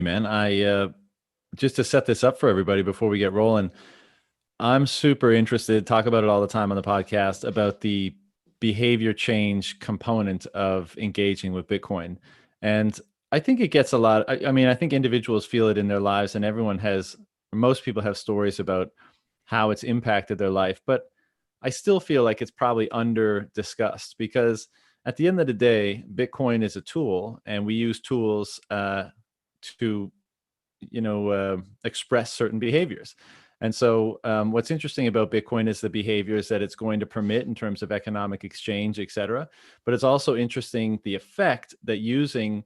man. I just to set this up for everybody before we get rolling, I'm super interested, talk about it all the time on the podcast, about the behavior change component of engaging with Bitcoin. And I think it gets a lot. I mean, I think individuals feel it in their lives, and everyone has, most people have stories about how it's impacted their life. But I still feel like it's probably under discussed because at the end of the day, Bitcoin is a tool, and we use tools to express certain behaviors. And so, what's interesting about Bitcoin is the behaviors that it's going to permit in terms of economic exchange, et cetera. But it's also interesting the effect that using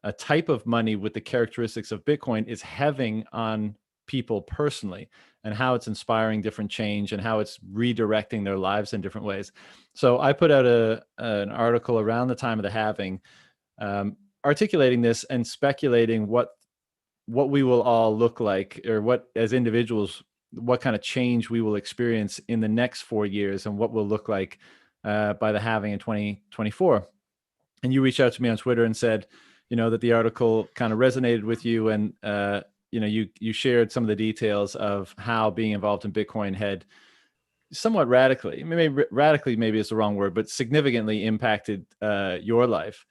a type of money with the characteristics of Bitcoin is having on people personally, and how it's inspiring different change and how it's redirecting their lives in different ways. So I put out an article around the time of the halving, articulating this and speculating what we will all look like, or what as individuals, what kind of change we will experience in the next 4 years, and what will look like by the halving in 2024. And you reached out to me on Twitter and said, that the article kind of resonated with you, and you shared some of the details of how being involved in Bitcoin had somewhat radically, maybe is the wrong word, but significantly impacted your life.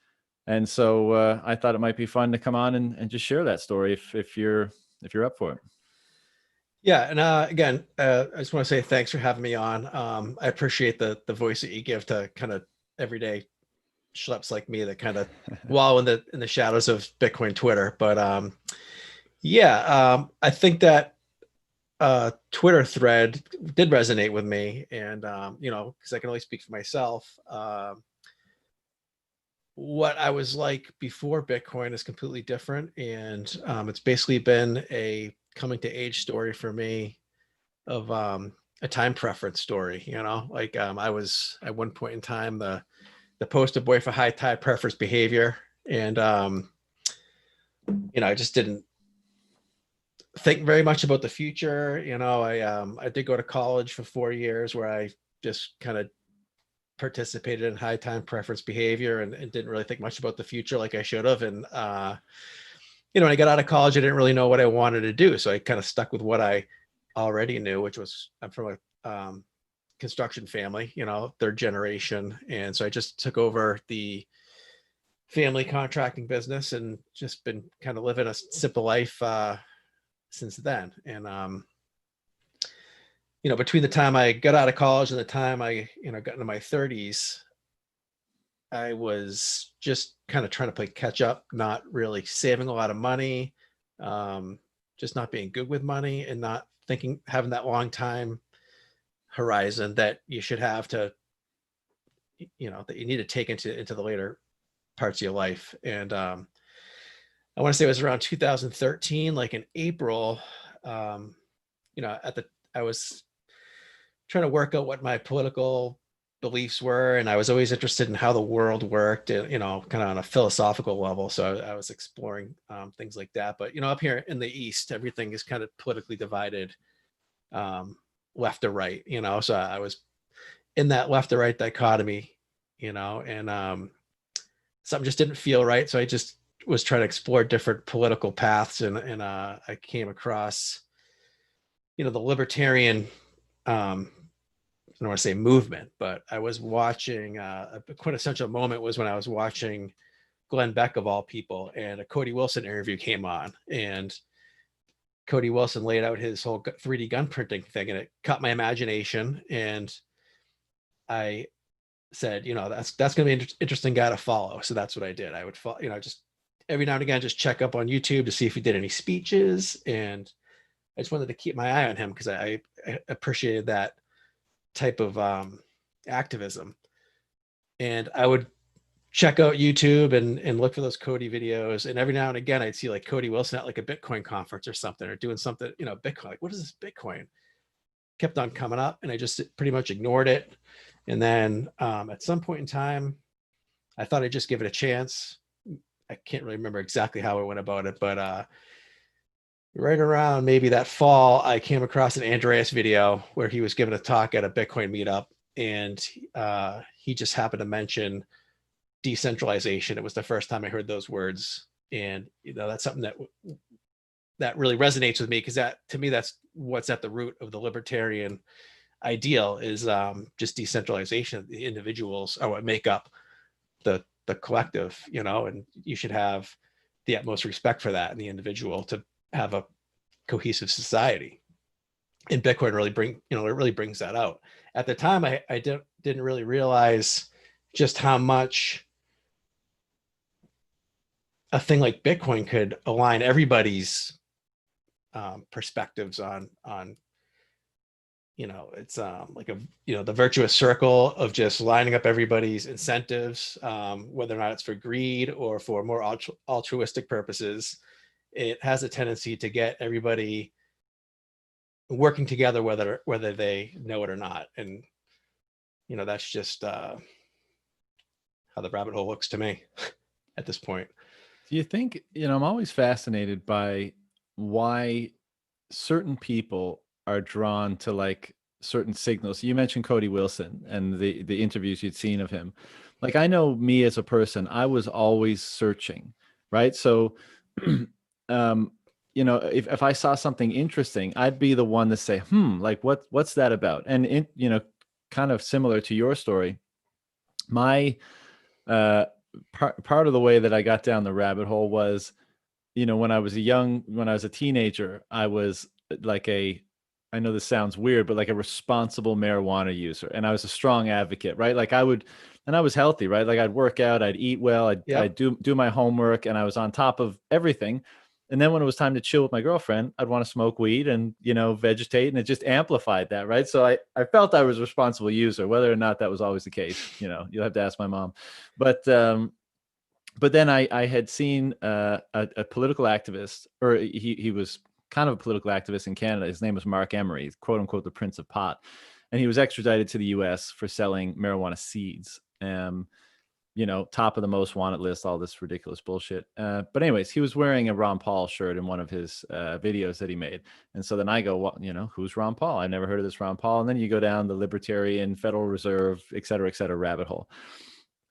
And so I thought it might be fun to come on and just share that story if you're up for it. Yeah, and again, I just want to say thanks for having me on. I appreciate the voice that you give to kind of everyday schleps like me that kind of wallow in the shadows of Bitcoin Twitter. But I think that Twitter thread did resonate with me, and because I can only speak for myself. What I was like before Bitcoin is completely different. And it's basically been a coming to age story for me of a time preference story. I was at one point in time the poster boy for high time preference behavior. And, I just didn't think very much about the future. I did go to college for 4 years where I just kind of participated in high time preference behavior and didn't really think much about the future like I should have. And, when I got out of college, I didn't really know what I wanted to do. So I kind of stuck with what I already knew, which was I'm from a construction family, third generation. And so I just took over the family contracting business and just been kind of living a simple life since then. And, between the time I got out of college and the time I, got into my 30s, I was just kind of trying to play catch up, not really saving a lot of money, just not being good with money, and not having that long time horizon that you should have to, that you need to take into the later parts of your life. And I want to say it was around 2013, like in April, I was trying to work out what my political beliefs were, and I was always interested in how the world worked, and kind of on a philosophical level. So I was exploring things like that. But up here in the East, everything is kind of politically divided, left or right. So I was in that left or right dichotomy, and something just didn't feel right. So I just was trying to explore different political paths, and I came across, the libertarian. I don't want to say movement, but I was watching a quintessential moment was when I was watching Glenn Beck of all people, and a Cody Wilson interview came on, and Cody Wilson laid out his whole 3D gun printing thing, and it caught my imagination. And I said, that's going to be an interesting guy to follow. So that's what I did. I would follow, just every now and again, just check up on YouTube to see if he did any speeches. And I just wanted to keep my eye on him because I appreciated that type of activism. And I would check out YouTube and look for those Cody videos. And every now and again, I'd see like Cody Wilson at like a Bitcoin conference or something, or doing something, Bitcoin, like, what is this Bitcoin? Kept on coming up, and I just pretty much ignored it. And then at some point in time, I thought I'd just give it a chance. I can't really remember exactly how I went about it, but right around maybe that fall, I came across an Andreas video where he was giving a talk at a Bitcoin meetup, and he just happened to mention decentralization. It was the first time I heard those words And, that's something that really resonates with me, because that, to me, that's what's at the root of the libertarian ideal, is just decentralization. The individuals are what make up the collective, and you should have the utmost respect for that in the individual to have a cohesive society. And Bitcoin it really brings that out. At the time, I didn't really realize just how much a thing like Bitcoin could align everybody's perspectives on it's like the virtuous circle of just lining up everybody's incentives, whether or not it's for greed or for more altruistic purposes. It has a tendency to get everybody working together, whether they know it or not. And that's just how the rabbit hole looks to me at this point. Do you think, I'm always fascinated by why certain people are drawn to like certain signals. You mentioned Cody Wilson and the interviews you'd seen of him. Like, I know me as a person, I was always searching, right? So um if I saw something interesting, I'd be the one to say, like what's that about? And kind of similar to your story, my uh part of the way that I got down the rabbit hole was, when I was a teenager, I was like I know this sounds weird, but like a responsible marijuana user. And I was a strong advocate, right? Like and I was healthy, right? Like I'd work out, I'd eat well, I'd Yep. do my homework, and I was on top of everything. And then when it was time to chill with my girlfriend, I'd want to smoke weed and, vegetate, and it just amplified that, right? So I felt I was a responsible user. Whether or not that was always the case, you'll have to ask my mom. But then I had seen a political activist, or he was kind of a political activist in Canada. His name was Mark Emery, quote unquote, the Prince of Pot. And he was extradited to the US for selling marijuana seeds. Top of the most wanted list, all this ridiculous bullshit. But anyways, he was wearing a Ron Paul shirt in one of his videos that he made. And so then I go, well, who's Ron Paul? I never heard of this Ron Paul. And then you go down the libertarian, Federal Reserve, et cetera, rabbit hole.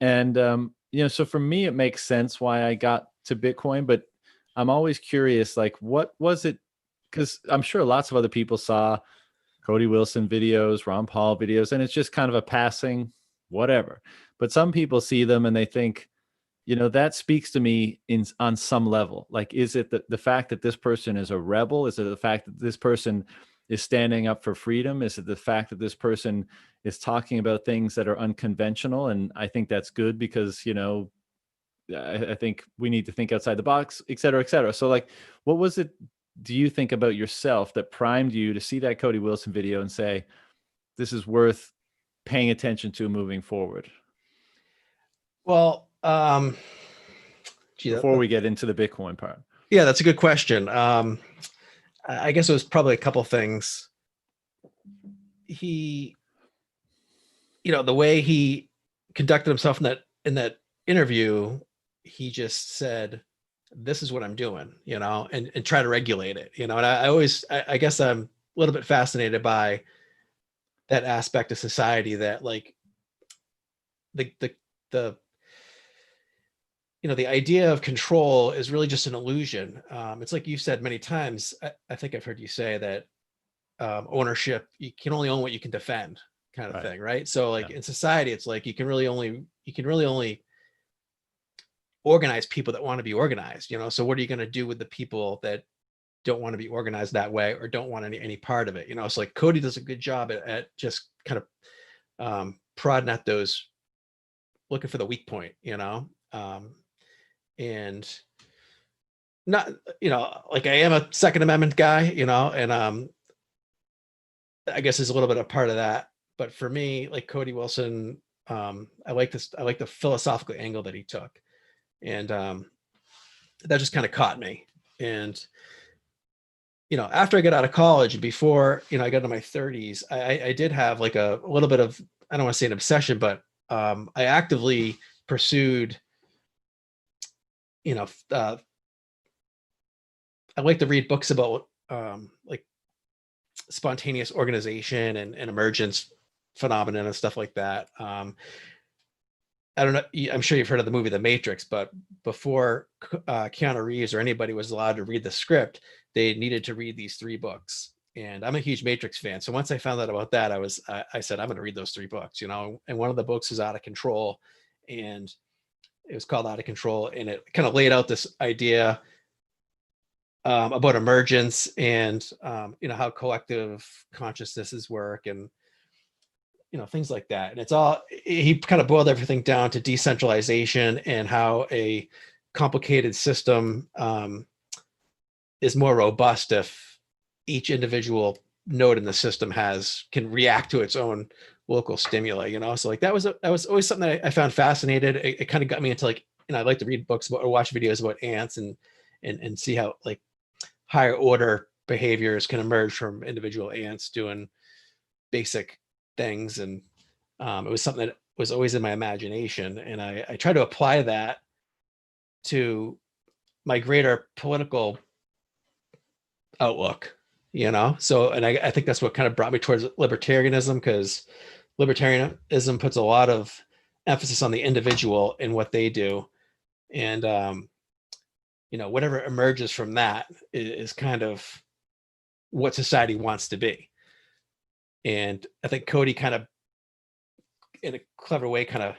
And, so for me, it makes sense why I got to Bitcoin, but I'm always curious, like, what was it? Because I'm sure lots of other people saw Cody Wilson videos, Ron Paul videos, and it's just kind of a passing whatever. But some people see them and they think, that speaks to me on some level. Like, is it the fact that this person is a rebel? Is it the fact that this person is standing up for freedom? Is it the fact that this person is talking about things that are unconventional? And I think that's good because, I think we need to think outside the box, et cetera, et cetera. So like, what was it, do you think about yourself that primed you to see that Cody Wilson video and say, this is worth paying attention to moving forward? Well, Before we get into the Bitcoin part. yeah, that's a good question. I guess it was probably a couple things. He, the way he conducted himself in that interview, he just said, "This is what I'm doing," and try to regulate it, And I guess I'm a little bit fascinated by that aspect of society, that like the the idea of control is really just an illusion. It's like you said many times. I think I've heard you say that ownership, you can only own what you can defend, kind of Right. thing, right? So like Yeah. in society, it's like you can really only organize people that want to be organized. So what are you going to do with the people that don't want to be organized that way, or don't want any part of it? It's like Cody does a good job at just kind of prodding at those, looking for the weak point, and not, like, I am a Second Amendment guy, and I guess is a little bit a part of that. But for me, like Cody Wilson, I like the philosophical angle that he took, and that just kind of caught me. And after I got out of college, before I got into my 30s, I did have like a little bit of, I don't want to say an obsession, but I actively pursued, I like to read books about like spontaneous organization and emergence phenomenon and stuff like that. I don't know. I'm sure you've heard of the movie The Matrix, but before Keanu Reeves or anybody was allowed to read the script, they needed to read these 3 books. And I'm a huge Matrix fan. So once I found out about that, I said, I'm going to read those 3 books, you know, and one of the books is Out of Control, and it was called Out of Control. And it kind of laid out this idea about emergence and, you know, how collective consciousnesses work, and you know, things like that. And it's all, he kind of boiled everything down to decentralization and how a complicated system is more robust if each individual node in the system can react to its own local stimuli, you know. So like that was always something that I found fascinated. It kind of got me into, like, you know, I like to read books about, or watch videos about ants, and see how like higher order behaviors can emerge from individual ants doing basic things. And it was something that was always in my imagination, and I try to apply that to my greater political outlook, you know. So, and I think that's what kind of brought me towards libertarianism, because libertarianism puts a lot of emphasis on the individual and what they do. And you know, whatever emerges from that is kind of what society wants to be. And I think Cody kind of, in a clever way, kind of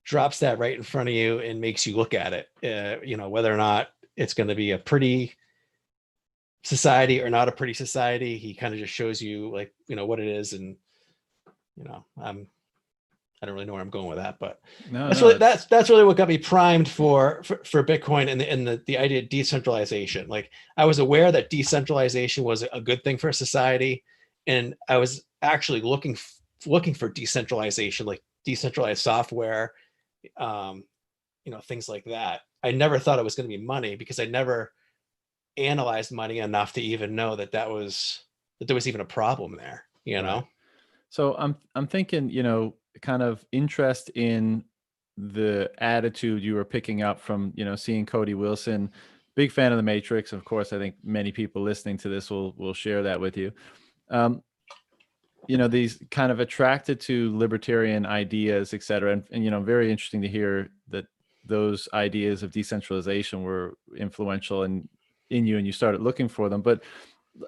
drops that right in front of you and makes you look at it, you know, whether or not it's going to be a pretty society or not a pretty society. He kind of just shows you, like, you know, what it is. And, you know, I don't really know where I'm going with that, but No, that's no, really, it's that's really what got me primed for Bitcoin, and the idea of decentralization. Like, I was aware that decentralization was a good thing for society, and I was actually looking for decentralization, like decentralized software, you know, things like that. I never thought it was going to be money, because I never analyzed money enough to even know that there was even a problem there, you right. know. So I'm thinking, you know, kind of interest in the attitude you were picking up from, you know, seeing Cody Wilson. Big fan of the Matrix, of course. I think many people listening to this will share that with you. Um, you know, these kind of attracted to libertarian ideas, et cetera. And, you know, very interesting to hear that those ideas of decentralization were influential in you, and you started looking for them. But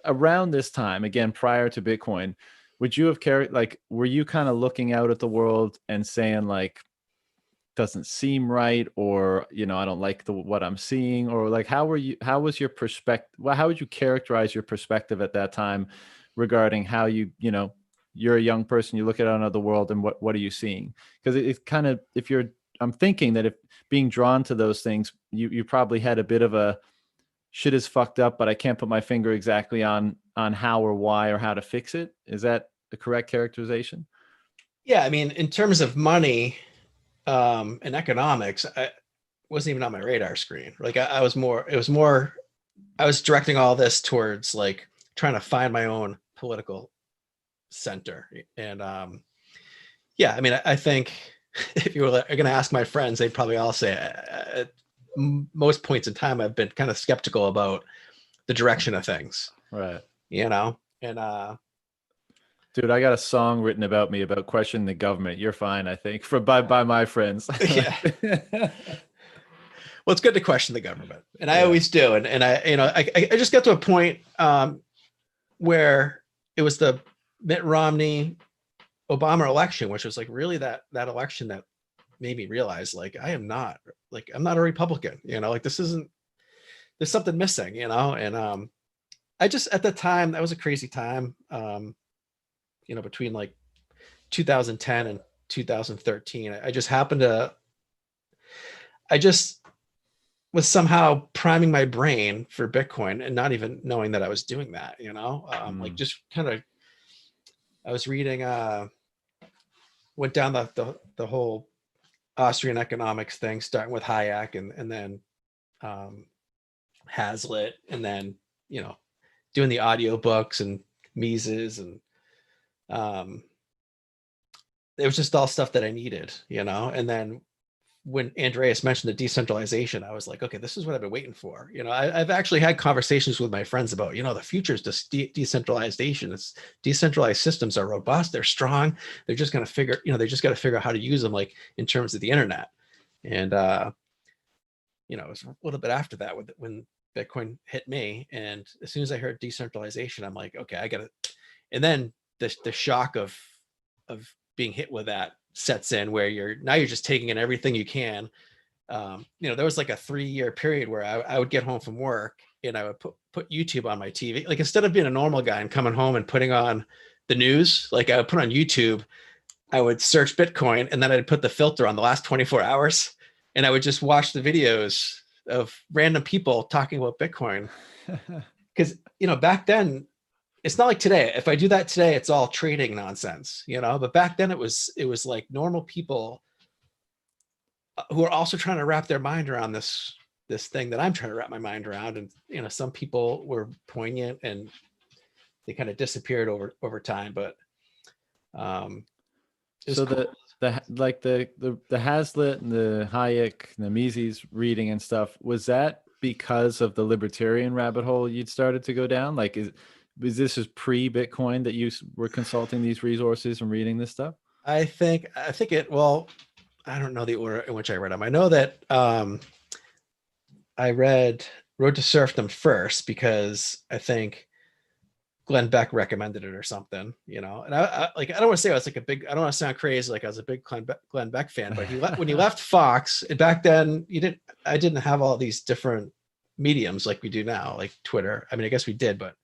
around this time, again, prior to Bitcoin, would you have carried, like, were you kind of looking out at the world and saying, like, doesn't seem right, or, you know, I don't like what I'm seeing, or like, how was your perspective? Well, how would you characterize your perspective at that time regarding how you know, you're a young person, you look at another world, and what are you seeing? Because it kind of, if you're, I'm thinking that if being drawn to those things, you probably had a bit of a shit is fucked up, but I can't put my finger exactly on how or why or how to fix it. Is that the correct characterization? Yeah, I mean, in terms of money, and economics, I wasn't even on my radar screen. Like, I was more, it was more, I was directing all this towards, like, trying to find my own political center. And yeah, I mean, I think if you were going to ask my friends, they'd probably all say, at most points in time, I've been kind of skeptical about the direction of things, Right. you know. And Dude, I got a song written about me about questioning the government. You're fine, I think, for by my friends. yeah, well, it's good to question the government, and I Yeah. always do. And I, you know, I just got to a point where it was the Mitt Romney Obama election, which was like really that election that made me realize, like, I'm not a Republican, you know, like, this isn't, there's something missing, you know. And I just, at the time, that was a crazy time, you know, between like 2010 and 2013. I just happened to, I just was somehow priming my brain for Bitcoin and not even knowing that I was doing that, you know. Like, Mm. just kind of, I was reading, went down the whole Austrian economics thing, starting with Hayek, and then um, Hazlitt, and then, you know, doing the audiobooks and Mises, and um, it was just all stuff that I needed, you know. And then when Andreas mentioned the decentralization, I was like, okay, this is what I've been waiting for. I've actually had conversations with my friends about, the future is just decentralization. It's decentralized systems are robust, they're strong. They're just going to figure, they just got to figure out how to use them, like in terms of the internet. And it was a little bit after that when Bitcoin hit me, and as soon as I heard decentralization, I'm like, okay, I got to. And then the shock of being hit with that sets in, where you're just taking in everything you can. There was like a 3-year period where I would get home from work and I would put YouTube on my TV. Like, instead of being a normal guy and coming home and putting on the news, like I would put on YouTube, I would search Bitcoin, and then I'd put the filter on the last 24 hours, and I would just watch the videos of random people talking about Bitcoin. Because, back then, it's not like today. If I do that today, it's all trading nonsense, but back then it was like normal people who are also trying to wrap their mind around this thing that I'm trying to wrap my mind around. And, some people were poignant and they kind of disappeared over time, but so cool. the Hazlitt and the Hayek and the Mises reading and stuff, was that because of the libertarian rabbit hole you'd started to go down? Like, is this is pre-Bitcoin that you were consulting these resources and reading this stuff? I think it, well, I don't know the order in which I read them. I know that I read Road to Serfdom first because I think Glenn Beck recommended it or something, and I don't want to say I was like I don't want to sound crazy, like I was a big Glenn Beck fan, but when he left Fox, and back then I didn't have all these different mediums like we do now, like Twitter. I mean, I guess we did, but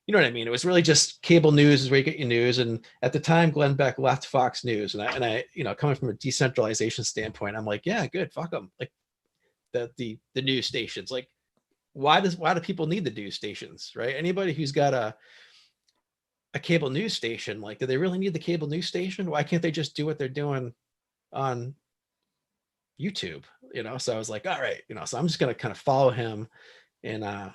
you know what I mean? It was really just cable news is where you get your news. And at the time, Glenn Beck left Fox News, and I coming from a decentralization standpoint, I'm like, yeah, good, fuck them. Like the news stations, like why do people need the news stations, right? Anybody who's got a cable news station, like, do they really need the cable news station? Why can't they just do what they're doing on YouTube? So I was like, all right, so I'm just gonna kind of follow him, and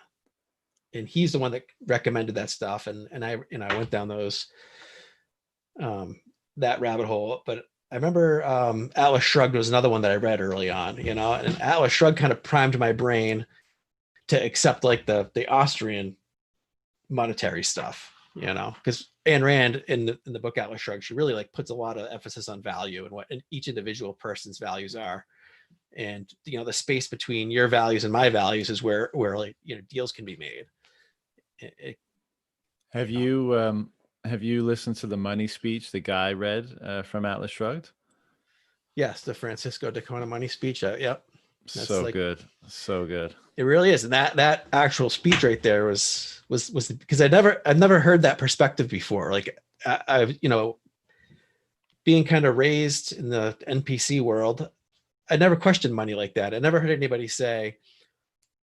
he's the one that recommended that stuff, and I went down those that rabbit hole. But I remember Atlas Shrugged was another one that I read early on, and Atlas Shrugged kind of primed my brain to accept like the Austrian monetary stuff, because Ayn Rand in the book Atlas Shrugged, she really like puts a lot of emphasis on value and what each individual person's values are. And the space between your values and my values is where like deals can be made. Have you listened to the money speech the guy read from Atlas Shrugged? Yes, the Francisco de Kona money speech. Yep. That's so like, good. So good. It really is. And that actual speech right there was because I've never heard that perspective before. Like I've, being kind of raised in the NPC world, I never questioned money like that. I never heard anybody say,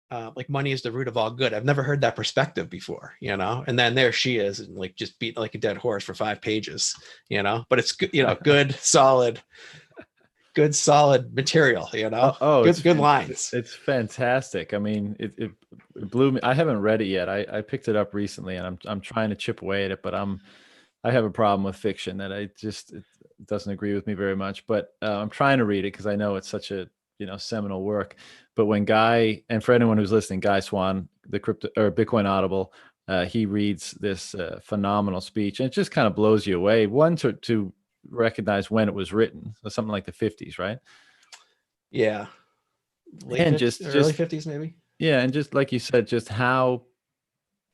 like, money is the root of all good. I've never heard that perspective before, and then there she is, and like just beating like a dead horse for 5 pages, but it's good, good, solid material, good lines. It's fantastic. I mean, it blew me. I haven't read it yet. I picked it up recently, and I'm trying to chip away at it, but I have a problem with fiction that it doesn't agree with me very much. But I'm trying to read it because I know it's such a seminal work. But when Guy, and for anyone who's listening, Guy Swan, the crypto or Bitcoin Audible, he reads this phenomenal speech, and it just kind of blows you away. One, to recognize when it was written, so something like the 50s, right? Yeah, late and 50s, early 50s maybe. Yeah, and just like you said, just how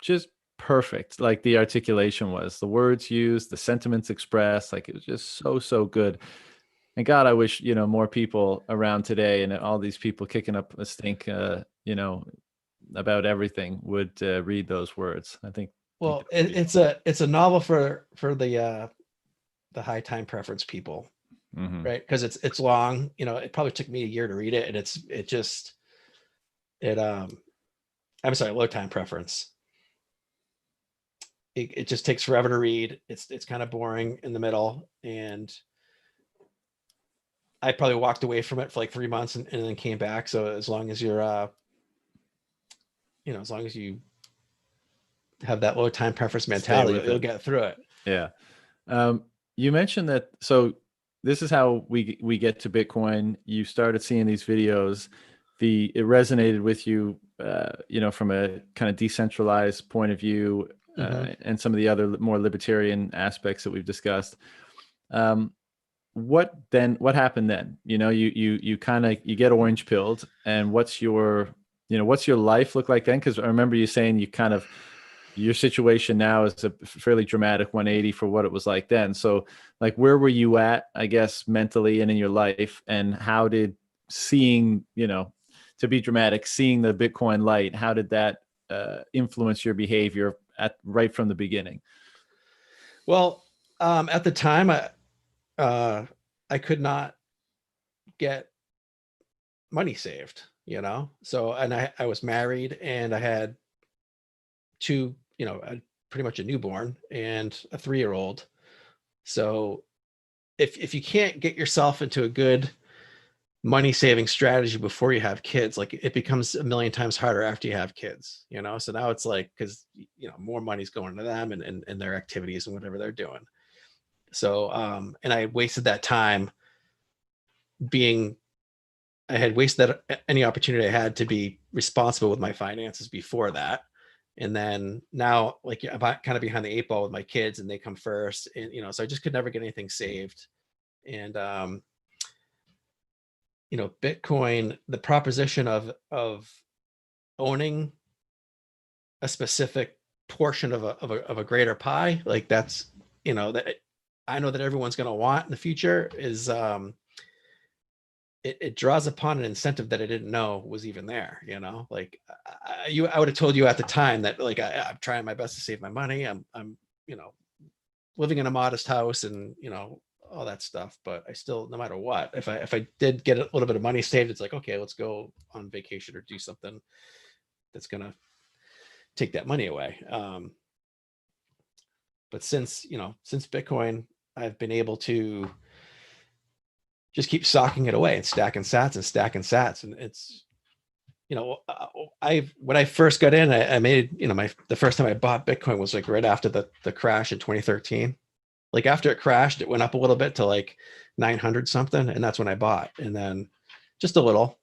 just perfect like the articulation was, the words used, the sentiments expressed, like it was just so good. And God, I wish more people around today, and all these people kicking up a stink about everything would read those words. I think. Well, it's a novel for the high time preference people, right? Because it's long. It probably took me a year to read it, and I'm sorry, low time preference. It just takes forever to read. It's kind of boring in the middle, and I probably walked away from it for like 3 months and then came back. So as long as you're, as long as you have that low time preference mentality, you'll get through it. Yeah. You mentioned that. So this is how we get to Bitcoin. You started seeing these videos, it resonated with you, from a kind of decentralized point of view, Hmm. and some of the other more libertarian aspects that we've discussed. Um, what happened then? You kind of you get orange pilled, and what's your life look like then? Because I remember you saying your situation now is a fairly dramatic 180 for what it was like then. So like, where were you at, I guess, mentally and in your life, and how did seeing, to be dramatic, seeing the Bitcoin light, how did that influence your behavior right from the beginning? Well, at the time, uh, I could not get money saved, So, and I was married and I had two, pretty much a newborn and a 3-year-old. So if you can't get yourself into a good money saving strategy before you have kids, like it becomes a million times harder after you have kids, So now it's like, because, more money's going to them and their activities and whatever they're doing. So, and I wasted that time being I had wasted any opportunity I had to be responsible with my finances before that. And then now, like, I'm kind of behind the 8 ball with my kids, and they come first. And, so I just could never get anything saved. And, Bitcoin, the proposition of owning a specific portion of a greater pie, like that's, that I know that everyone's going to want in the future is, it draws upon an incentive that I didn't know was even there, like I would have told you at the time that, like, I'm trying my best to save my money. I'm, you know, living in a modest house and, all that stuff, but I still, no matter what, if I did get a little bit of money saved, it's like, okay, let's go on vacation or do something that's going to take that money away. But since Bitcoin, I've been able to just keep socking it away and stacking sats and stacking sats. And it's, when I first got in, I made, the first time I bought Bitcoin was like right after the crash in 2013. Like after it crashed, it went up a little bit to like 900 something. And that's when I bought. And then just a little.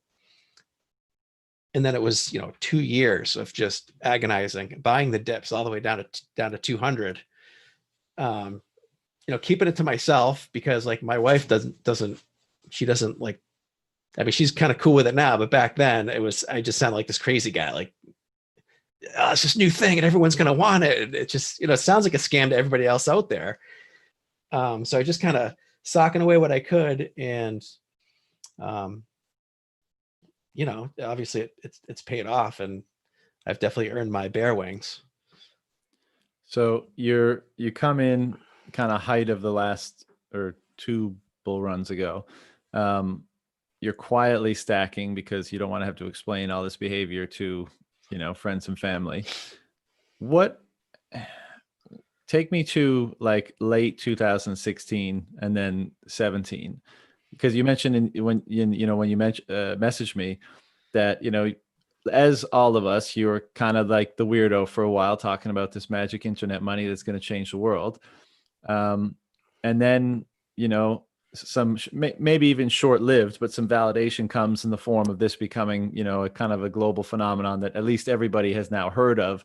And then it was, 2 years of just agonizing, buying the dips all the way down to 200. Um, keeping it to myself because, like, my wife she doesn't like, I mean, she's kind of cool with it now, but back then I just sounded like this crazy guy, like, oh, it's this new thing and everyone's going to want it. It just, it sounds like a scam to everybody else out there. So I just kind of socking away what I could. And, um, obviously it's paid off, and I've definitely earned my bear wings. So you come in kind of height of the last or two bull runs ago. Um, you're quietly stacking because you don't want to have to explain all this behavior to, friends and family. What Take me to like late 2016 and then 17, because you mentioned when you mentioned messaged me that, as all of us, you were kind of like the weirdo for a while talking about this magic internet money that's going to change the world. And then, some maybe even short-lived, but some validation comes in the form of this becoming, a kind of a global phenomenon that at least everybody has now heard of.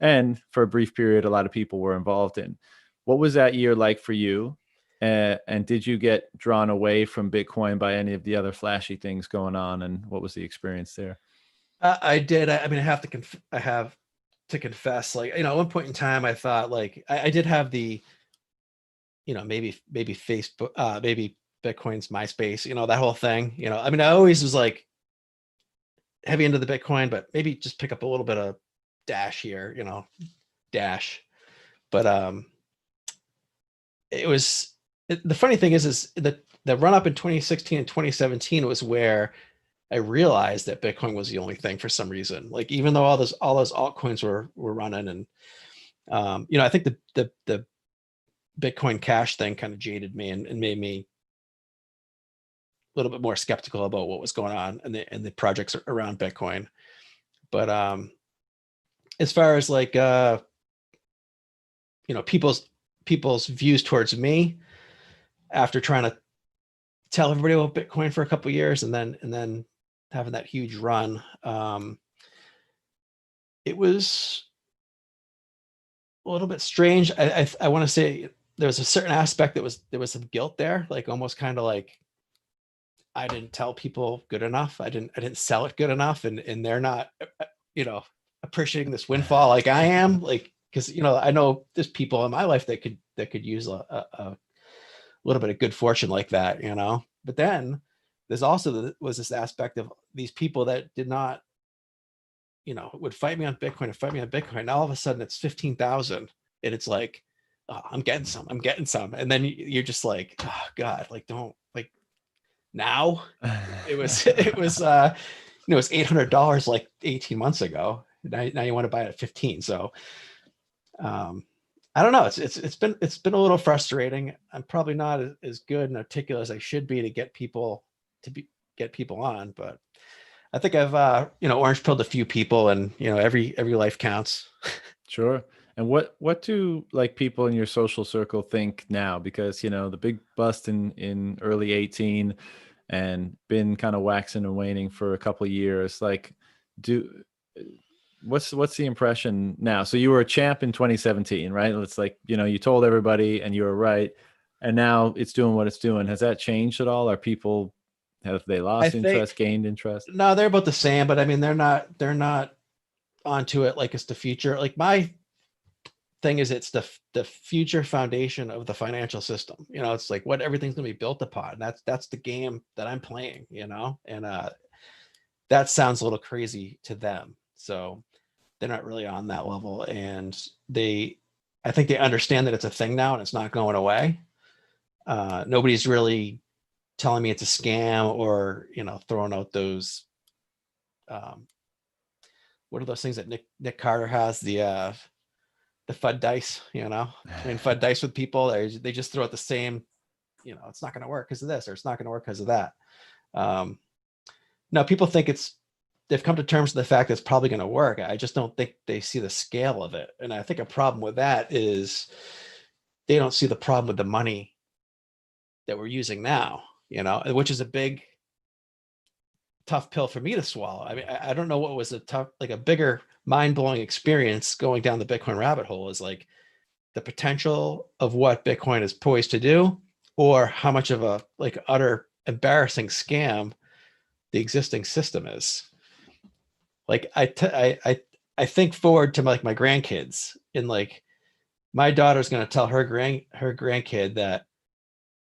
And for a brief period, a lot of people were involved in. What was that year like for you? And did you get drawn away from Bitcoin by any of the other flashy things going on? And what was the experience there? I did. I mean, I have to confess, like, at one point in time, I thought, like, I did have the, maybe Facebook, maybe Bitcoin's MySpace, that whole thing, I mean, I always was like heavy into the Bitcoin, but maybe just pick up a little bit of Dash here, Dash. But the funny thing is the run up in 2016 and 2017 was where I realized that Bitcoin was the only thing for some reason. Like, even though all those altcoins were running, and I think the Bitcoin Cash thing kind of jaded me and made me a little bit more skeptical about what was going on and the projects around Bitcoin. But as far as like people's views towards me after trying to tell everybody about Bitcoin for a couple of years, and then having that huge run. It was a little bit strange. I want to say there was a certain aspect that there was some guilt there, like almost kind of like I didn't tell people good enough. I didn't sell it good enough, and they're not, you know, appreciating this windfall like I am. Like, because I know there's people in my life that could use a little bit of good fortune like that, But then there's also was this aspect of these people that did not, would fight me on Bitcoin and fight me on Bitcoin. Now all of a sudden it's 15,000, and it's like, oh, I'm getting some, and then you're just like, oh God, like don't like now. It was it was $800 like 18 months ago. Now you want to buy it at 15. So I don't know. It's been a little frustrating. I'm probably not as good and articulate as I should be to get people on, but I think I've orange pilled a few people, and every life counts. Sure. And what do like people in your social circle think now? Because the big bust in early 18 and been kind of waxing and waning for a couple of years. Like, do what's the impression now? So you were a champ in 2017, right? It's like you told everybody and you were right, and now it's doing what it's doing. Has that changed at all? Are people have they I lost think interest, gained interest? no, they're about the same, but I mean they're not onto it like it's the future. Like my thing is it's the future foundation of the financial system. It's like what everything's going to be built upon. That's the game that I'm playing, and that sounds a little crazy to them. So they're not really on that level, and I think they understand that it's a thing now and it's not going away. Nobody's really telling me it's a scam or throwing out those um, what are those things that Nick Carter has, the FUD dice, playing FUD dice with people. They just throw out the same, it's not going to work because of this, or it's not going to work because of that. Um, no, people think they've come to terms with the fact that it's probably going to work. I just don't think they see the scale of it. And I think a problem with that is they don't see the problem with the money that we're using now, which is a big, tough pill for me to swallow. I mean, I don't know what was a bigger mind blowing experience going down the Bitcoin rabbit hole is like the potential of what Bitcoin is poised to do, or how much of a like utter embarrassing scam the existing system is. Like I think forward to like my grandkids, and like my daughter's going to tell her grandkid that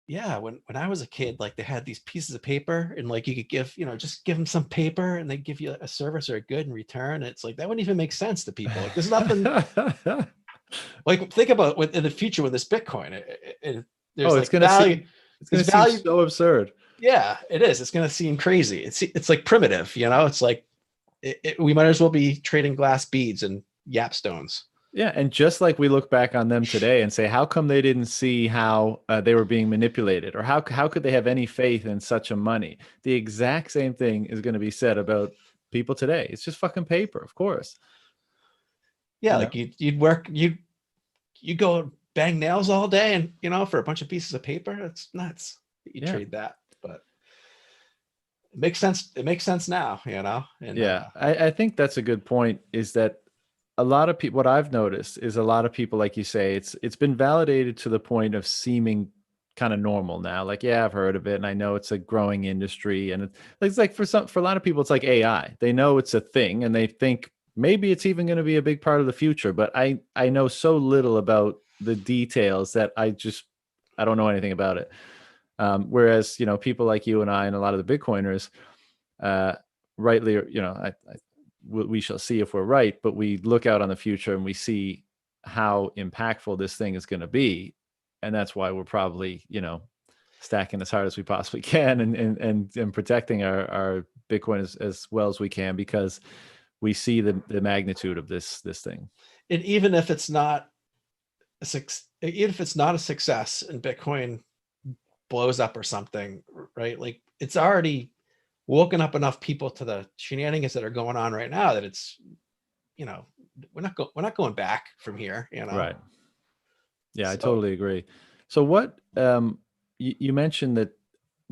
yeah, when I was a kid, like they had these pieces of paper, and like you could give, just give them some paper and they give you a service or a good in return. It's like that wouldn't even make sense to people. Like there's nothing like think about in the future with this Bitcoin. There's Oh, it's like gonna value. seem it's There's gonna seem value. so absurd. Yeah, it is. It's gonna seem crazy. It's like primitive. It's like we might as well be trading glass beads and yap stones. Yeah, and just like we look back on them today and say, how come they didn't see how they were being manipulated, or how could they have any faith in such a money? The exact same thing is going to be said about people today. It's just fucking paper, of course. Yeah, You like know? you'd work you go bang nails all day, and for a bunch of pieces of paper, it's nuts that you Yeah, trade that. But it makes sense. It makes sense now, and yeah. I think that's a good point. Is that a lot of people? What I've noticed is a lot of people, like you say, it's been validated to the point of seeming kind of normal now. Like, yeah, I've heard of it, and I know it's a growing industry, and it's like for a lot of people, it's like AI. They know it's a thing, and they think maybe it's even going to be a big part of the future. But I know so little about the details that I don't know anything about it. Whereas people like you and I and a lot of the Bitcoiners, uh, rightly, we shall see if we're right, but we look out on the future and we see how impactful this thing is going to be, and that's why we're probably stacking as hard as we possibly can, and protecting our Bitcoin as well as we can, because we see the magnitude of this thing. and even if it's not even if it's not a success and Bitcoin blows up or something, right? Like it's already woken up enough people to the shenanigans that are going on right now that it's you know we're not going back from here. Right. Yeah, I So totally agree. So what you mentioned that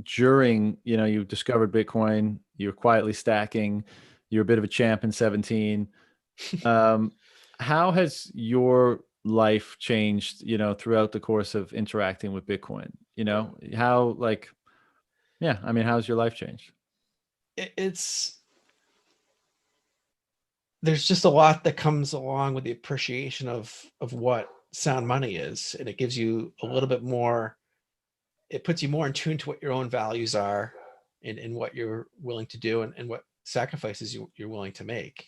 during, you discovered Bitcoin, you're quietly stacking, you're a bit of a champ in 17. Um, how has your life changed, throughout the course of interacting with Bitcoin? How, like, yeah, I mean, how's your life changed? It's there's just a lot that comes along with the appreciation of what sound money is, and it gives you a little bit more. It puts you more in tune to what your own values are, and what you're willing to do, and what sacrifices you're willing to make.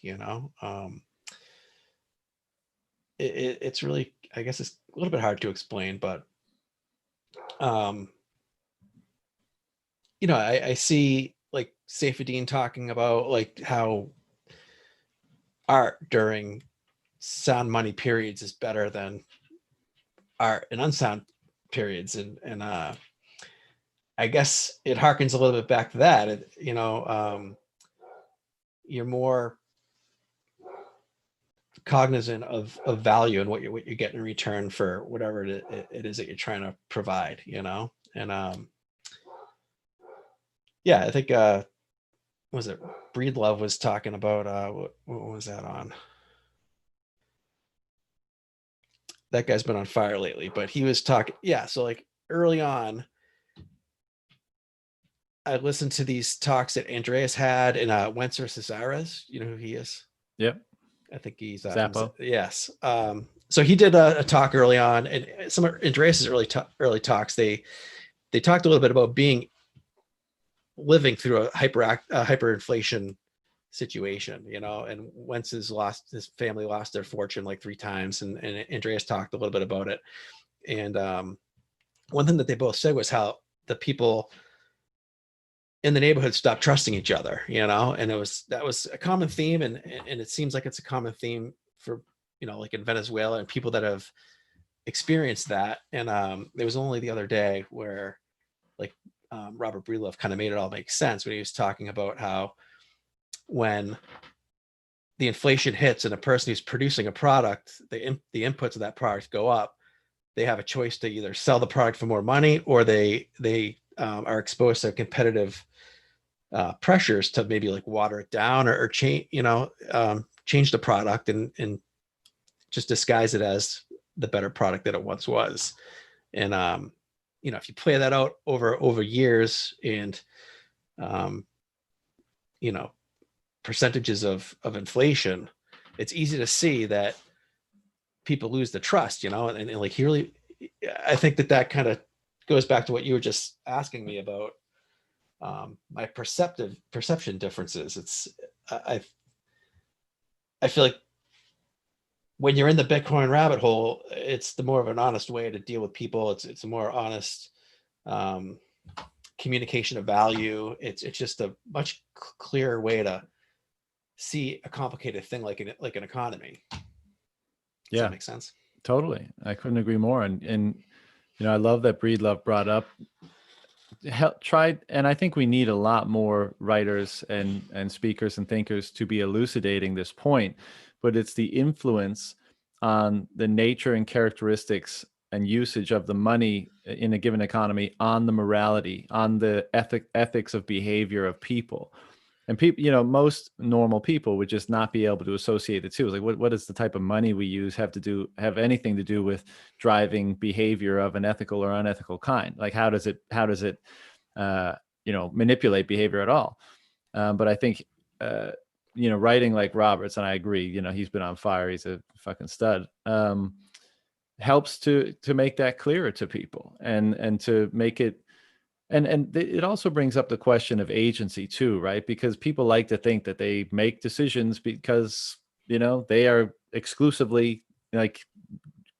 It's really, I guess it's a little bit hard to explain, but um, I see like Safedine talking about like how art during sound money periods is better than art in unsound periods, and I guess it harkens a little bit back to that. You're more cognizant of value and what you're getting in return for whatever it is that you're trying to provide. And yeah, I think was it Breedlove was talking about what was that on? That guy's been on fire lately, but he was talking, yeah, so like early on I listened to these talks that Andreas had in Wencer Cesares. You know who he is? Yep. I think he's from Zappo. yes. So he did a talk early on, and some of Andreas's early talks. They talked a little bit about living through a hyperinflation situation, and Wentz his family lost their fortune like 3 times, and Andreas talked a little bit about it. And one thing that they both said was how the people in the neighborhood stopped trusting each other, and that was a common theme, and it seems like it's a common theme for like in Venezuela and people that have experienced that. And there was only the other day where like Robert Breedlove kind of made it all make sense when he was talking about how when the inflation hits and a person who's producing a product, the inputs of that product go up, they have a choice to either sell the product for more money, or they are exposed to competitive pressures to maybe like water it down, or change change the product, and just disguise it as the better product that it once was. And if you play that out over years, and um, you know percentages of inflation, it's easy to see that people lose the trust, and like he really, I think that kind of goes back to what you were just asking me about, my perception differences. I I feel like when you're in the Bitcoin rabbit hole, it's the more of an honest way to deal with people. It's a more honest um, communication of value. It's just a much clearer way to see a complicated thing like an economy. Does that Yeah, make sense? totally. I couldn't agree more. And I love that Breedlove brought up tried, and I think we need a lot more writers and speakers and thinkers to be elucidating this point, but it's the influence on the nature and characteristics and usage of the money in a given economy on the morality, on the ethics of behavior of people. And people, most normal people would just not be able to associate the two. Like, what does the type of money we use have anything to do with driving behavior of an ethical or unethical kind? Like, how does it manipulate behavior at all? But I think, writing like Roberts, and I agree, he's been on fire. He's a fucking stud. Helps to make that clearer to people, and to make it. And it also brings up the question of agency too, right? Because people like to think that they make decisions because, they are exclusively like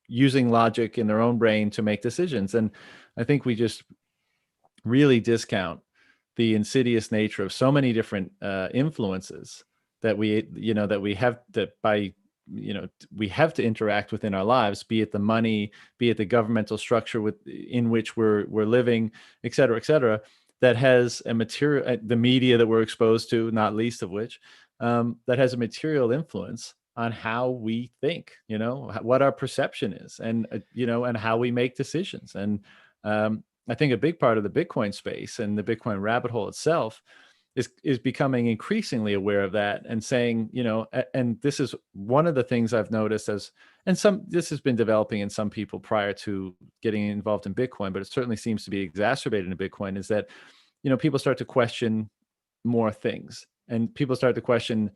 using logic in their own brain to make decisions. And I think we just really discount the insidious nature of so many different influences that we have, that by we have to interact within our lives, be it the money, be it the governmental structure in which we're living, et cetera, that has a material, the media that we're exposed to, not least of which, that has a material influence on how we think, what our perception is, and and how we make decisions. And I think a big part of the Bitcoin space and the Bitcoin rabbit hole itself is becoming increasingly aware of that and saying, and this is one of the things I've noticed and this has been developing in some people prior to getting involved in Bitcoin, but it certainly seems to be exacerbated in Bitcoin, is that, people start to question more things, and people start to question,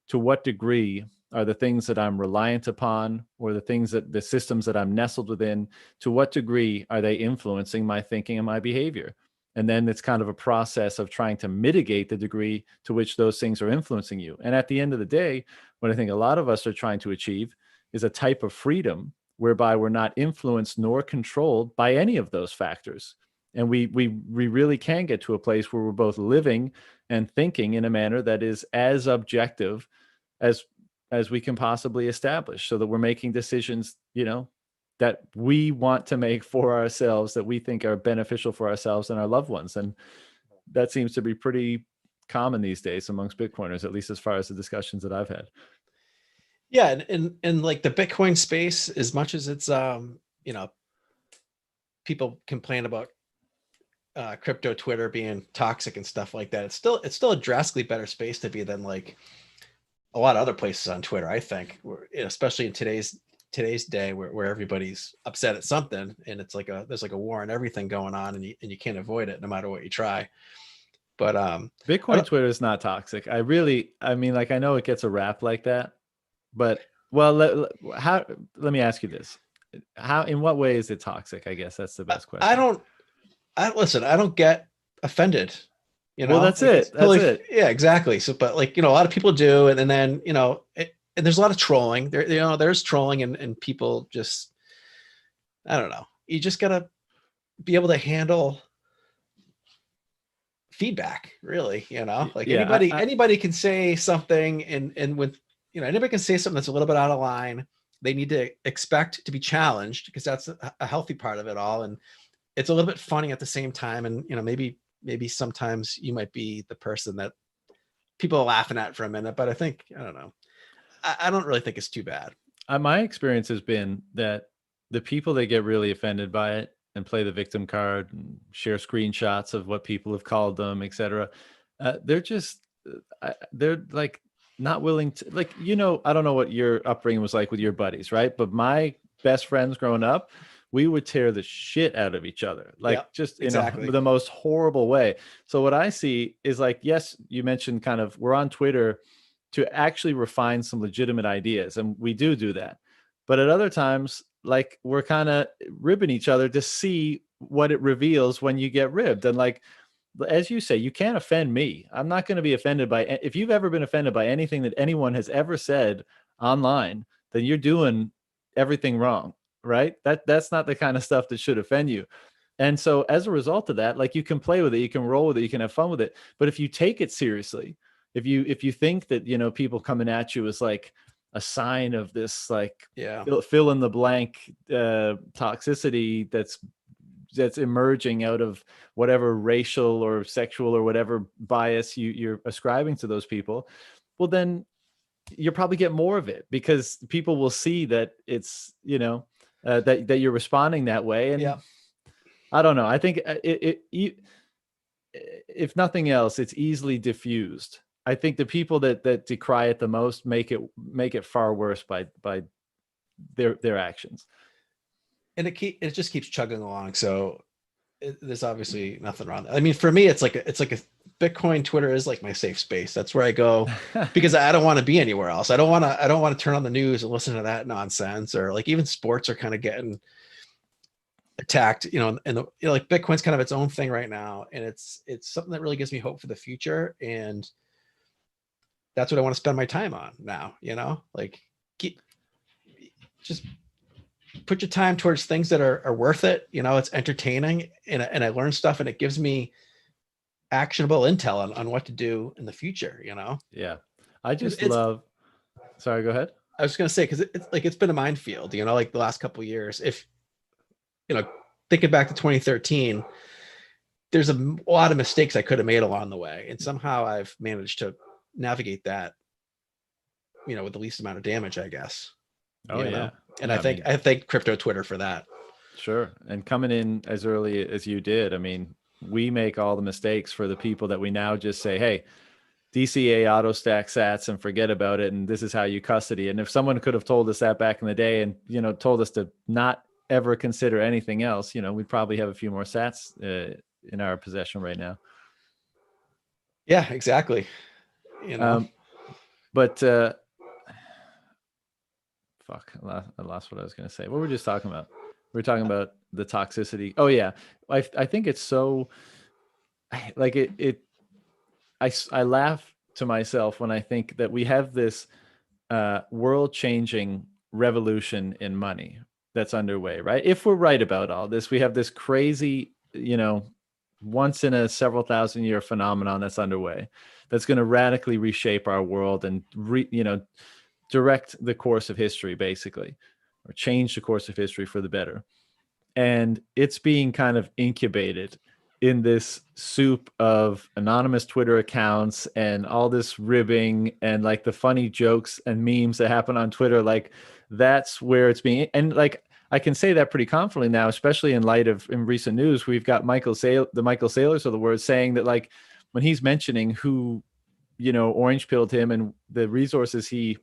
to what degree are the things that I'm reliant upon, or the systems that I'm nestled within, to what degree are they influencing my thinking and my behavior? And then it's kind of a process of trying to mitigate the degree to which those things are influencing you. And at the end of the day, what I think a lot of us are trying to achieve is a type of freedom whereby we're not influenced nor controlled by any of those factors. And we really can get to a place where we're both living and thinking in a manner that is as objective as we can possibly establish, so that we're making decisions, that we want to make for ourselves, that we think are beneficial for ourselves and our loved ones. And that seems to be pretty common these days amongst Bitcoiners, at least as far as the discussions that I've had. Yeah, and like the Bitcoin space, as much as it's people complain about crypto Twitter being toxic and stuff like that, it's still a drastically better space to be than like a lot of other places on Twitter, I think, especially in today's day where everybody's upset at something, and it's like there's like a war and everything going on, and you can't avoid it no matter what you try. But Bitcoin Twitter is not toxic. I mean, like, I know it gets a rap like that, but well, let me ask you this. In what way is it toxic? I guess that's the best I question. don't listen, I don't get offended. Well, that's like it. it's totally, That's it. yeah, exactly. So, but like, a lot of people do. And then, and there's a lot of trolling there, there's trolling and people just, I don't know. You just gotta be able to handle feedback, really, like Yeah, anybody can say something and with, anybody can say something that's a little bit out of line. They need to expect to be challenged, because that's a healthy part of it all. And it's a little bit funny at the same time. And, maybe sometimes you might be the person that people are laughing at for a minute, but I don't know. I don't really think it's too bad. my experience has been that the people that get really offended by it and play the victim card and share screenshots of what people have called them, etc., they're just they're like not willing to, like, I don't know what your upbringing was like with your buddies, right? But my best friends growing up, we would tear the shit out of each other, Yeah, like, just in exactly. the most horrible way. So what I see is, like, yes, you mentioned kind of, we're on Twitter to actually refine some legitimate ideas, and we do that. But at other times, like, we're kind of ribbing each other to see what it reveals when you get ribbed. And, like, as you say, you can't offend me. I'm not going to be offended by, if you've ever been offended by anything that anyone has ever said online, then you're doing everything wrong, right? That's not the kind of stuff that should offend you. And so as a result of that, like, you can play with it, you can roll with it, you can have fun with it. But if you take it seriously, if you think that, people coming at you is like a sign of this, like, Yeah. fill in the blank toxicity that's emerging out of whatever racial or sexual or whatever bias you're ascribing to those people, well, then you'll probably get more of it, because people will see that it's, that you're responding that way. And Yeah. I don't know. I think if nothing else, it's easily diffused. I think the people that decry it the most make it far worse by their actions. And it just keeps chugging along. So there's obviously nothing wrong. I mean, for me, it's like a Bitcoin Twitter is like my safe space. That's where I go because I don't want to be anywhere else. I don't want to turn on the news and listen to that nonsense, or like even sports are kind of getting attacked, and like Bitcoin's kind of its own thing right now. And it's something that really gives me hope for the future. And that's what I want to spend my time on now, like just put your time towards things that are worth it. It's entertaining and I learn stuff and it gives me actionable intel on what to do in the future, Yeah. I just it's love, sorry, go ahead. I was going to say, because it's like it's been a minefield, like the last couple of years. If thinking back to 2013, there's a lot of mistakes I could have made along the way, and somehow I've managed to navigate that, with the least amount of damage, I guess. Oh yeah. And Yeah, I thank crypto Twitter for that. Sure. And coming in as early as you did, I mean, we make all the mistakes for the people that we now just say, hey, DCA auto stack sats and forget about it. And this is how you custody. And if someone could have told us that back in the day and, told us to not ever consider anything else, we'd probably have a few more sats in our possession right now. Yeah, exactly. But fuck, I lost what I was going to say. What were we just talking about? We were talking about the toxicity. Oh yeah. I think it's so like I laugh to myself when I think that we have this world-changing revolution in money that's underway, right? If we're right about all this, we have this crazy, once in a several thousand year phenomenon that's underway that's going to radically reshape our world and direct the course of history, basically, or change the course of history for the better. And it's being kind of incubated in this soup of anonymous Twitter accounts and all this ribbing and like the funny jokes and memes that happen on Twitter. Like that's where it's being, and like I can say that pretty confidently now, especially in light of in recent news, we've got the Michael Saylors of the word saying that like when he's mentioning who orange pilled him and the resources he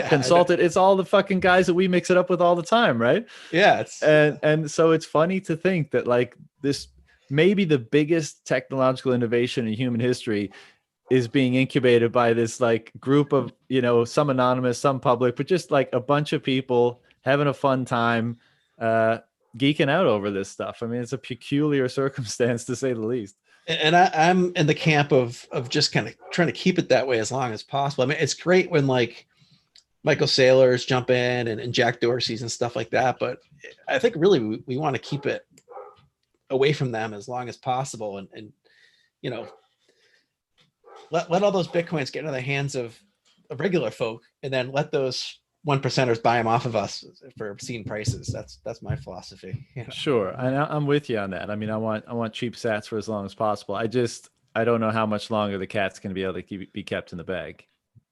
consulted, it's all the fucking guys that we mix it up with all the time, right? Yeah, and so it's funny to think that like this maybe the biggest technological innovation in human history is being incubated by this like group of some anonymous, some public, but just like a bunch of people having a fun time geeking out over this stuff. I mean, it's a peculiar circumstance to say the least. And I'm in the camp of just kind of trying to keep it that way as long as possible. I mean, it's great when like Michael Saylors jump in and Jack Dorsey's and stuff like that, but I think really we want to keep it away from them as long as possible, and let all those Bitcoins get into the hands of regular folk, and then let those 1%ers buy them off of us for obscene prices. That's my philosophy. Sure, I'm with you on that. I mean, I want cheap sats for as long as possible. I don't know how much longer the cat's going to be able to be kept in the bag.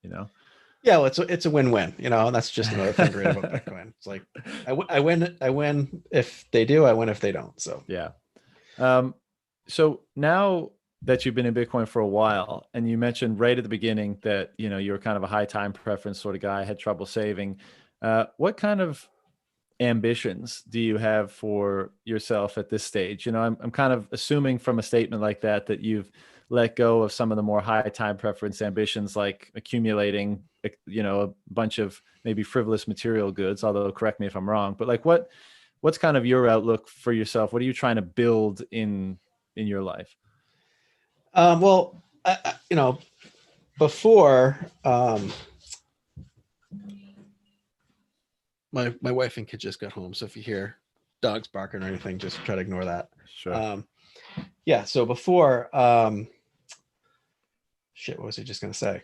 Yeah, well, it's a win-win. And that's just another thing great about Bitcoin. It's like I win if they do, I win if they don't. So yeah. So now that you've been in Bitcoin for a while, and you mentioned right at the beginning that you were kind of a high time preference sort of guy, had trouble saving. What kind of ambitions do you have for yourself at this stage? I'm kind of assuming from a statement like that you've let go of some of the more high time preference ambitions, like accumulating, a bunch of maybe frivolous material goods. Although, correct me if I'm wrong, but like what's kind of your outlook for yourself? What are you trying to build in your life? Well, before my wife and kid just got home, so if you hear dogs barking or anything, just try to ignore that. Sure. Yeah. So before, shit, what was I just gonna say?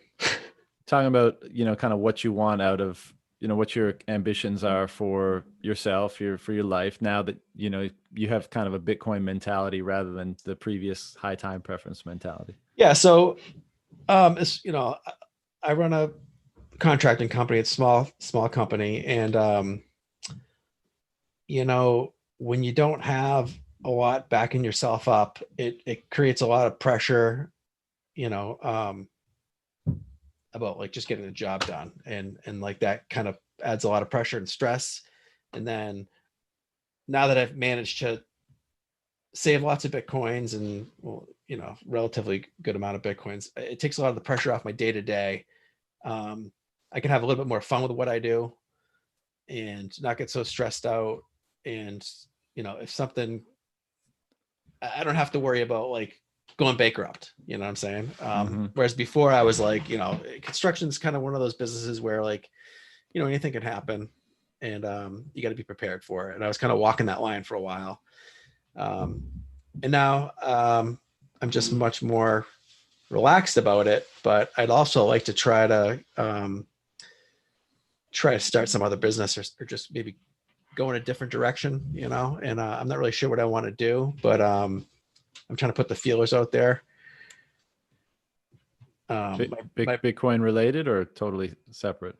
Talking about kind of what you want out of what your ambitions are for yourself, for your life, now that you have kind of a Bitcoin mentality rather than the previous high time preference mentality. Yeah. So, it's, I run a contracting company. It's small company, and when you don't have a lot backing yourself up, it creates a lot of pressure, about like just getting the job done, and like that kind of adds a lot of pressure and stress. And then now that I've managed to save lots of Bitcoins and, well, relatively good amount of Bitcoins, it takes a lot of the pressure off my day to day. I can have a little bit more fun with what I do and not get so stressed out. And, if something, I don't have to worry about like going bankrupt, you know what I'm saying? Whereas before I was like, construction is kind of one of those businesses where like, anything can happen, and you got to be prepared for it. And I was kind of walking that line for a while. And now I'm just much more relaxed about it, but I'd also like to try to start some other business, or just maybe go in a different direction, and I'm not really sure what I want to do, but I'm trying to put the feelers out there. Bitcoin related or totally separate?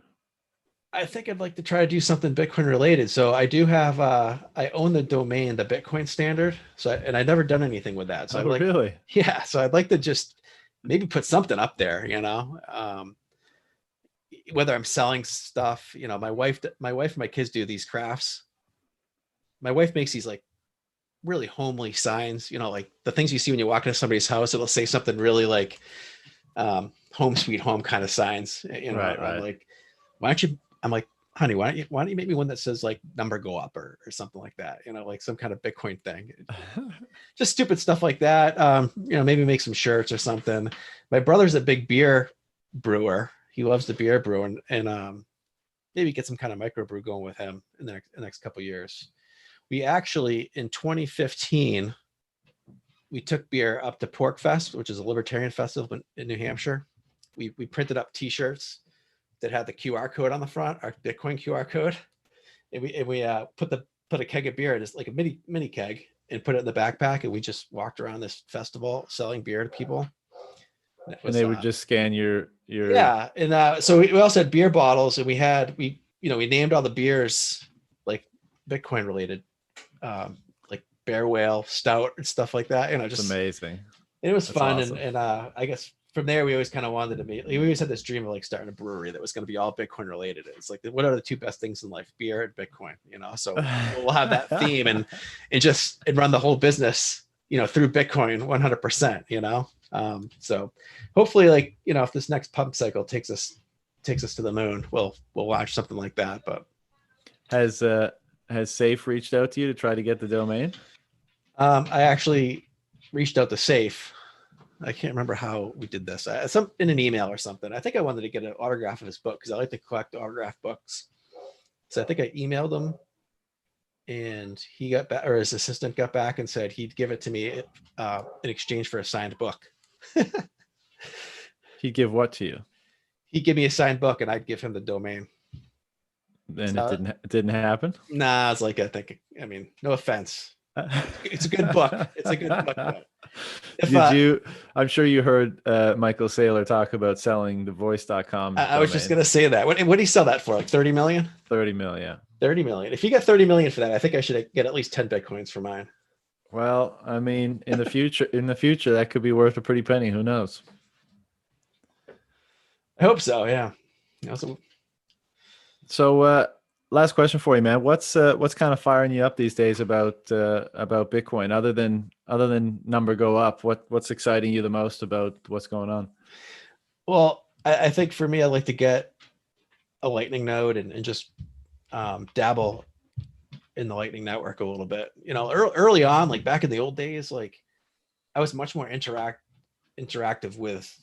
I think I'd like to try to do something Bitcoin related. So I do have, I own the domain, the Bitcoin standard. And I've never done anything with that. So Oh, I'd like, really? yeah. So I'd like to just maybe put something up there, whether I'm selling stuff, my wife and my kids do these crafts. My wife makes these like really homely signs, like the things you see when you walk into somebody's house. It'll say something really like home sweet home kind of signs. Right, I'm right. like, why don't you? I'm like, honey, why don't you make me one that says like number go up or something like that? Like some kind of Bitcoin thing. Just stupid stuff like that. Maybe make some shirts or something. My brother's a big beer brewer. He loves the beer brew and maybe get some kind of microbrew going with him in the next couple of years. We actually in 2015 we took beer up to Pork Fest, which is a libertarian festival in New Hampshire. We printed up T-shirts that had the QR code on the front, our Bitcoin QR code, and we put a keg of beer, just like a mini keg, and put it in the backpack, and we just walked around this festival selling beer to people. And it And was they would just scan your yeah, and so we also had beer bottles, and we named all the beers like Bitcoin related, like Bear Whale, Stout, and stuff like that. It's Just amazing. it was That's fun, and awesome. and I guess from there we always kind of wanted to be. We always had this dream of like starting a brewery that was going to be all Bitcoin related. It's like what are the two best things in life? Beer and Bitcoin. So we'll have that theme and run the whole business, through Bitcoin 100%. So hopefully, like if this next pump cycle takes us to the moon, we'll launch something like that. But Has has Safe reached out to you to try to get the domain? I actually reached out to Safe. I can't remember how we did this. Some in an email or something. I think I wanted to get an autograph of his book because I like to collect autograph books. So I think I emailed him, and he got back, or his assistant got back and said he'd give it to me in exchange for a signed book. He'd give what to you? He'd give me a signed book, and I'd give him the domain. And So it didn't happen. nah, it's like I mean, no offense. It's a good book. It's a good book, but if Did you? I'm sure you heard Michael Saylor talk about selling the voice.com I was just domain. gonna say that. What did he sell that for? Like 30 million? 30 million. 30 million. If you get 30 million for that, I think I should get at least 10 Bitcoins for mine. Well, I mean, in the future, that could be worth a pretty penny. Who knows? I hope so. Yeah. So, last question for you, man. What's kind of firing you up these days about Bitcoin, other than number go up? What's exciting you the most about what's going on? Well, I think for me, I like to get a Lightning node and just dabble in the Lightning network a little bit. Early on, like back in the old days, like I was much more interactive with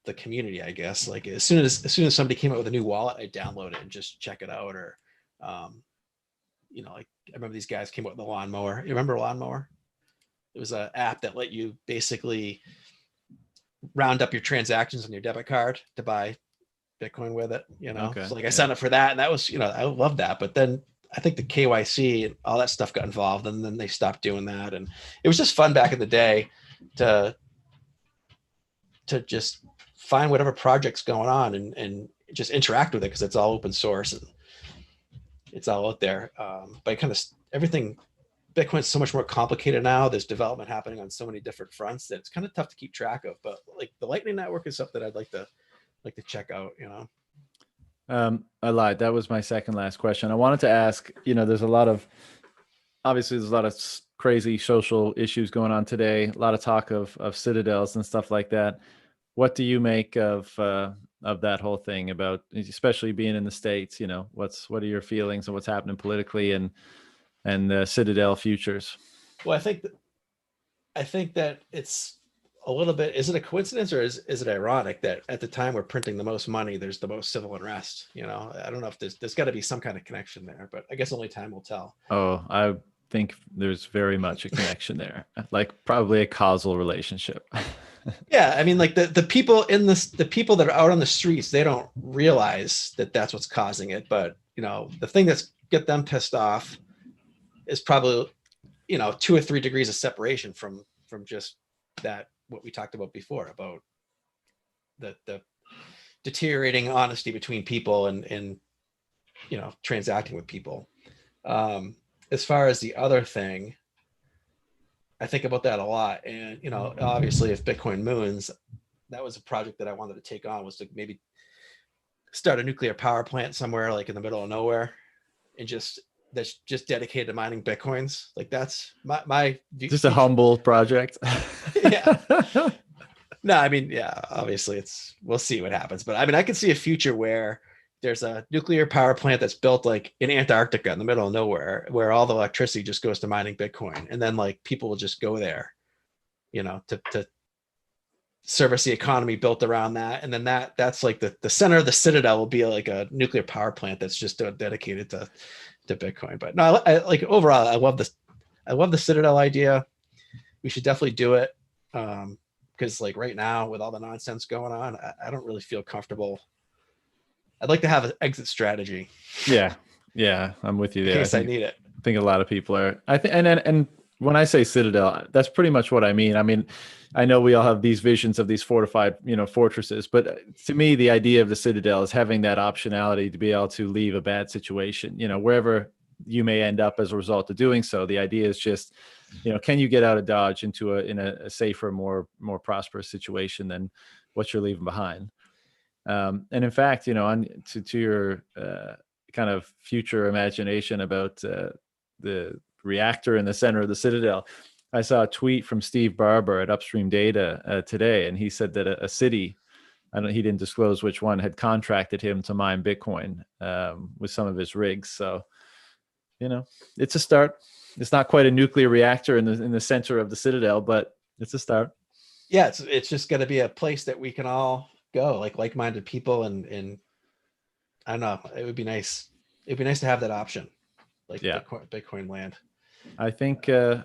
the community, I guess. Like as soon as somebody came out with a new wallet, I download it and just check it out. Or, like I remember these guys came out with the lawnmower. You remember lawnmower? It was an app that let you basically round up your transactions on your debit card to buy Bitcoin with it. Okay, So like I yeah. signed up for that, and that was, I love that. But then I think the KYC and all that stuff got involved, and then they stopped doing that. And it was just fun back in the day to just find whatever project's going on and just interact with it because it's all open source and it's all out there. But kind of everything, Bitcoin's so much more complicated now. There's development happening on so many different fronts that it's kind of tough to keep track of. But like the Lightning Network is something I'd like to check out. I lied. That was my second last question. I wanted to ask, there's a lot of obviously there's a lot of crazy social issues going on today, a lot of talk of citadels and stuff like that. What do you make of that whole thing about, especially being in the States, what are your feelings on what's happening politically and the citadel futures? Well, I think that it's a little bit. Is it a coincidence or is it ironic that at the time we're printing the most money, there's the most civil unrest? I don't know if there's got to be some kind of connection there, but I guess only time will tell. Oh, I think there's very much a connection there, like probably a causal relationship. Yeah, I mean, like the people the people that are out on the streets, they don't realize that that's what's causing it. But the thing that's get them pissed off is probably 2 or 3 degrees of separation from just that what we talked about before about the deteriorating honesty between people and transacting with people. As far as the other thing, I think about that a lot. And, obviously if Bitcoin moons, that was a project that I wanted to take on, was to maybe start a nuclear power plant somewhere like in the middle of nowhere, and that's just dedicated to mining Bitcoins. Like that's my Just a future. humble project. Yeah. No, I mean, yeah, obviously we'll see what happens. But I mean, I can see a future where there's a nuclear power plant that's built like in Antarctica in the middle of nowhere, where all the electricity just goes to mining Bitcoin. And then like people will just go there, to service the economy built around that. And then that's like the center of the citadel will be like a nuclear power plant that's just dedicated to Bitcoin. But no, I like overall, I love this. I love the citadel idea. We should definitely do it. Because like right now with all the nonsense going on, I don't really feel comfortable. I'd like to have an exit strategy. Yeah. Yeah. I'm with you In there. case I need it. I think a lot of people are, I think, and when I say citadel, that's pretty much what I mean. I mean, I know we all have these visions of these fortified, fortresses, but to me, the idea of the citadel is having that optionality to be able to leave a bad situation, wherever you may end up as a result of doing so. The idea is just, can you get out of Dodge into a safer, more prosperous situation than what you're leaving behind? And in fact, on to your kind of future imagination about the reactor in the center of the citadel, I saw a tweet from Steve Barber at Upstream Data today, and he said that a city, he didn't disclose which one, had contracted him to mine Bitcoin with some of his rigs. So, it's a start. It's not quite a nuclear reactor in the center of the citadel, but it's a start. Yeah, it's just going to be a place that we can all go, like-minded people, and I don't know. It would be nice. It'd be nice to have that option, like Yeah. Bitcoin land. I think I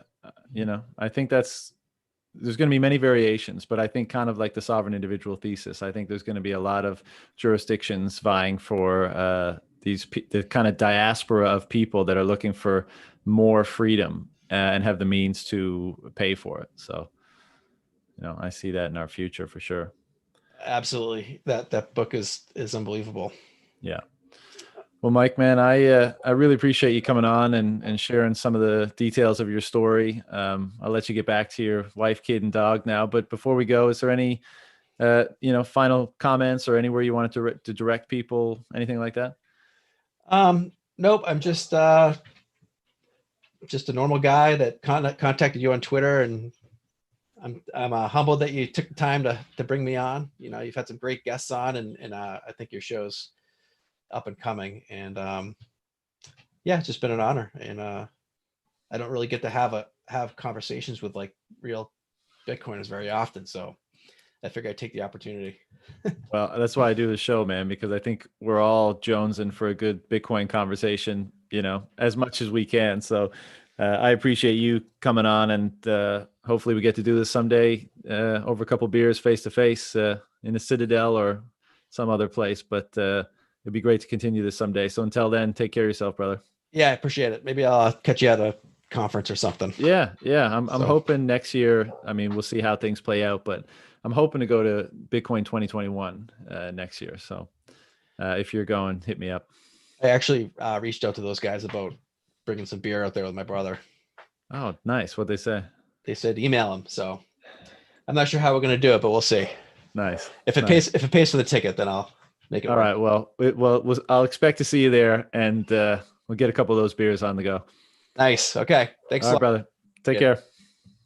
think there's going to be many variations, but I think kind of like the sovereign individual thesis, I think there's going to be a lot of jurisdictions vying for the kind of diaspora of people that are looking for more freedom and have the means to pay for it. So, I see that in our future for sure. Absolutely. That book is unbelievable. Yeah. Well, Mike, man, I really appreciate you coming on and sharing some of the details of your story. I'll let you get back to your wife, kid, and dog now. But before we go, is there any final comments or anywhere you wanted to direct people, anything like that? Nope. I'm just a normal guy that contacted you on Twitter, and I'm humbled that you took the time to bring me on. You've had some great guests on, and I think your show's up and coming, and yeah, it's just been an honor. And I don't really get to have conversations with like real Bitcoiners very often, so I figured I'd take the opportunity. Well, that's why I do the show, man, because I think we're all jonesing for a good Bitcoin conversation, as much as we can. So I appreciate you coming on, and hopefully we get to do this someday over a couple beers face to face in the Citadel or some other place. But it'd be great to continue this someday. So until then, take care of yourself, brother. Yeah, I appreciate it. Maybe I'll catch you at a conference or something. Yeah. I'm hoping next year. I mean, we'll see how things play out, but I'm hoping to go to Bitcoin 2021 next year. So if you're going, hit me up. I actually reached out to those guys about bringing some beer out there with my brother. Oh, nice. What'd they say? They said email them. So I'm not sure how we're going to do it, but we'll see. Nice. If it pays for the ticket, then I'll make it all work. Right. Well, I'll expect to see you there, and we'll get a couple of those beers on the go. Nice. Okay. Thanks a lot, brother. Take care.